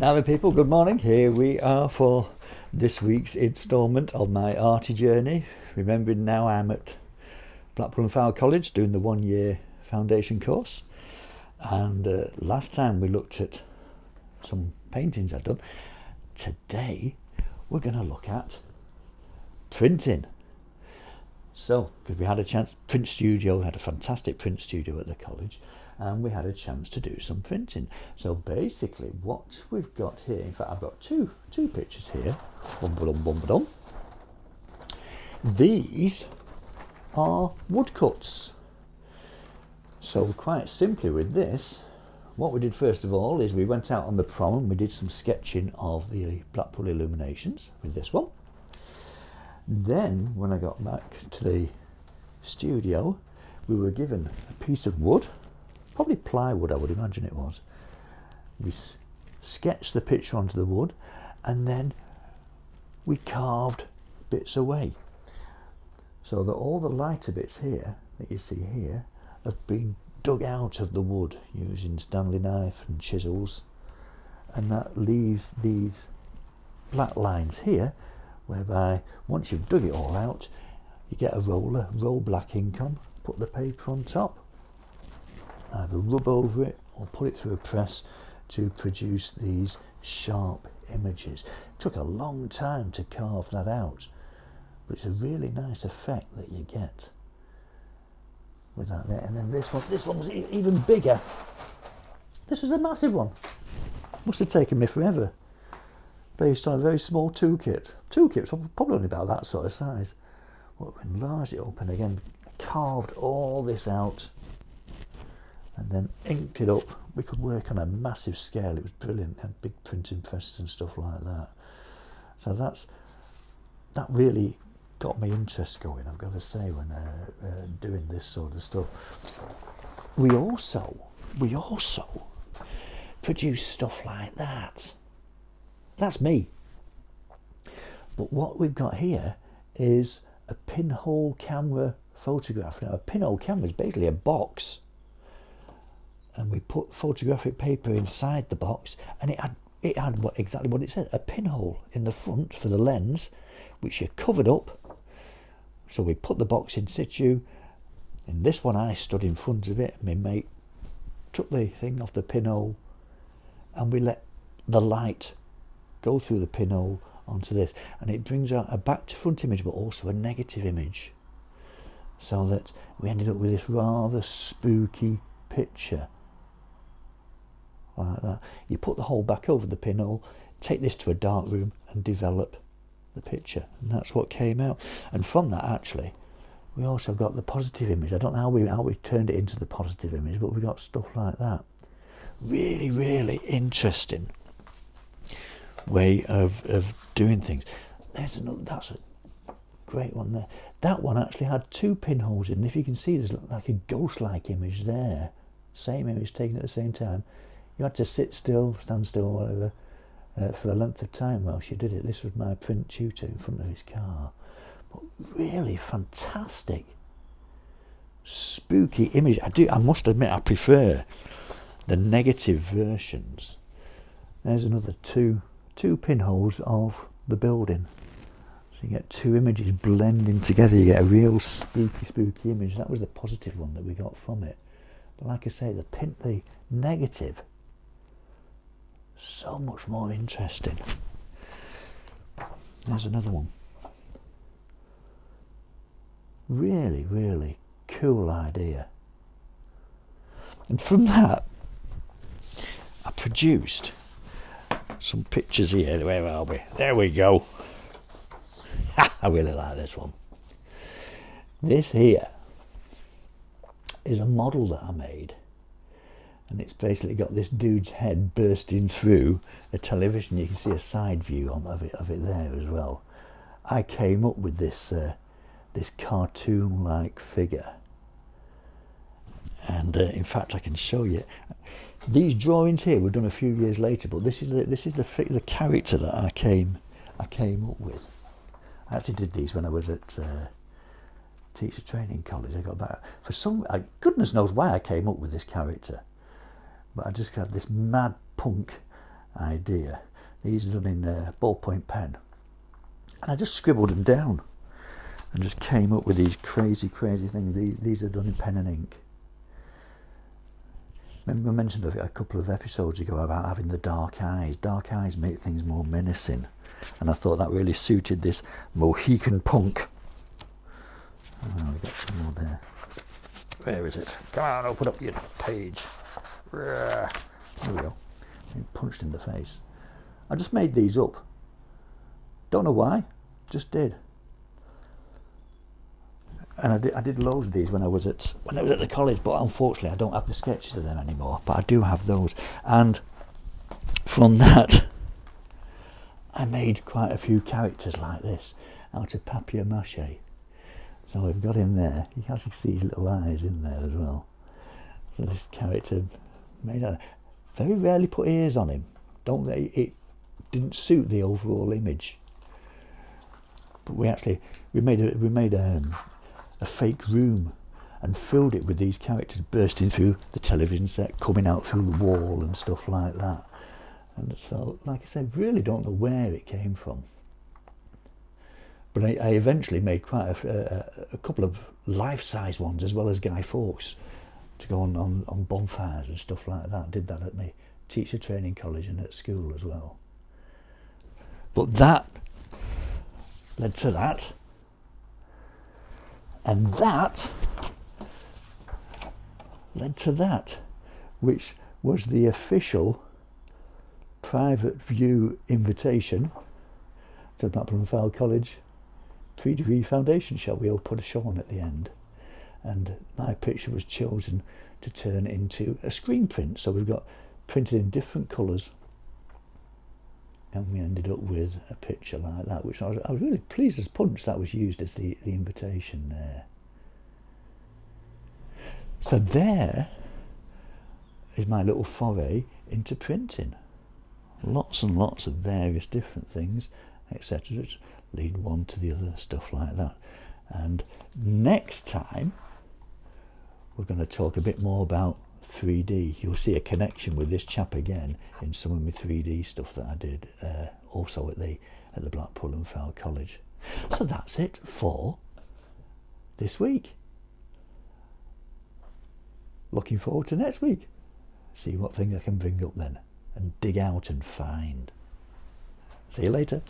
Now then people, good morning. Here we are for this week's instalment of my arty journey. Remembering now I'm at Blackpool and Fowle College doing the 1 year foundation course, and last time we looked at some paintings I'd done. Today we're going to look at printing. So, because we had a chance, print studio, we had a fantastic print studio at the college, and we had a chance to do some printing. So basically what we've got here, in fact I've got two pictures here, bum. These are woodcuts. So quite simply with this, what we did first of all is we went out on the prom and we did some sketching of the Blackpool illuminations with this one. Then when I got back to the studio, we were given a piece of wood, probably plywood I would imagine it was. We sketched the picture onto the wood and then we carved bits away, so that all the lighter bits here that you see here have been dug out of the wood using Stanley knife and chisels, and that leaves these black lines here, whereby once you've dug it all out you get a roller, roll black ink on, put the paper on top, either rub over it or put it through a press to produce these sharp images. It took a long time to carve that out, but it's a really nice effect that you get with that there. And then this one was even bigger. This was a massive one. Must have taken me forever, based on a very small toolkit. Toolkit's probably only about that sort of size. Well, enlarged it up and again carved all this out and then inked it up. We could work on a massive scale. It was brilliant. It had big printing presses and stuff like that. So that really got my interest going, I've got to say, when doing this sort of stuff. We also produce stuff like that. That's me. But what we've got here is a pinhole camera photograph. Now a pinhole camera is basically a box, and we put photographic paper inside the box, and it had exactly what it said, a pinhole in the front for the lens, which you covered up. So we put the box in situ. In this one I stood in front of it, my mate took the thing off the pinhole, and we let the light go through the pinhole onto this, and it brings out a back to front image but also a negative image, so that we ended up with this rather spooky picture like that. You put the whole back over the pinhole, take this to a dark room and develop the picture, and that's what came out. And from that actually we also got the positive image. I don't know how we turned it into the positive image, but we got stuff like that. Really interesting way of doing things. There's another, that's a great one there. That one actually had two pinholes in, and if you can see there's like a ghost-like image there, same image taken at the same time. You had to sit still, stand still or whatever for a length of time while she did it. This was my print tutor in front of his car. But really fantastic spooky image. I must admit I prefer the negative versions. There's another two pinholes of the building, so you get two images blending together. You get a real spooky image. That was the positive one that we got from it. But like I say, the negative, so much more interesting. There's another one. Really cool idea. And from that I produced some pictures here. Where are we? There we go. I really like this one. This here is a model that I made, and it's basically got this dude's head bursting through a television. You can see a side view of it there as well. I came up with this cartoon-like figure, and in fact I can show you. These drawings here were done a few years later, but this is the character that I came up with. I actually did these when I was at teacher training college. I got back for some goodness knows why I came up with this character, but I just had this mad punk idea. These are done in a ballpoint pen, and I just scribbled them down and just came up with these crazy things. These are done in pen and ink. Remember I mentioned a couple of episodes ago about having the dark eyes. Dark eyes make things more menacing, and I thought that really suited this Mohican punk. Oh, we've got some more there. Where is it? Come on, open up your page. There we go. Being punched in the face. I just made these up. Don't know why, just did. And I did loads of these when I was at the college, but unfortunately I don't have the sketches of them anymore. But I do have those, and from that I made quite a few characters like this out of papier-mâché. So we've got him there. You can actually see his little eyes in there as well. So this character made out. Very rarely put ears on him. Don't they? It didn't suit the overall image. But we made a fake room and filled it with these characters bursting through the television set, coming out through the wall and stuff like that. And so, like I said, really don't know where it came from. But I eventually made quite a couple of life-size ones, as well as Guy Fawkes, to go on bonfires and stuff like that. Did that at my teacher training college and at school as well. But that led to that. And that led to that, which was the official private view invitation to Blackpool and Fowle College 3-degree foundation show. We all put a show on at the end, and my picture was chosen to turn into a screen print. So we've got printed in different colours, and we ended up with a picture like that, which I was really pleased as punch that was used as the invitation there. So there is my little foray into printing. Lots and lots of various different things, etc., which lead one to the other, stuff like that. And next time we're going to talk a bit more about 3D. You'll see a connection with this chap again in some of my 3D stuff that I did also at the Blackpool and Fowle College. So that's it for this week. Looking forward to next week. See what things I can bring up then and dig out and find. See you later.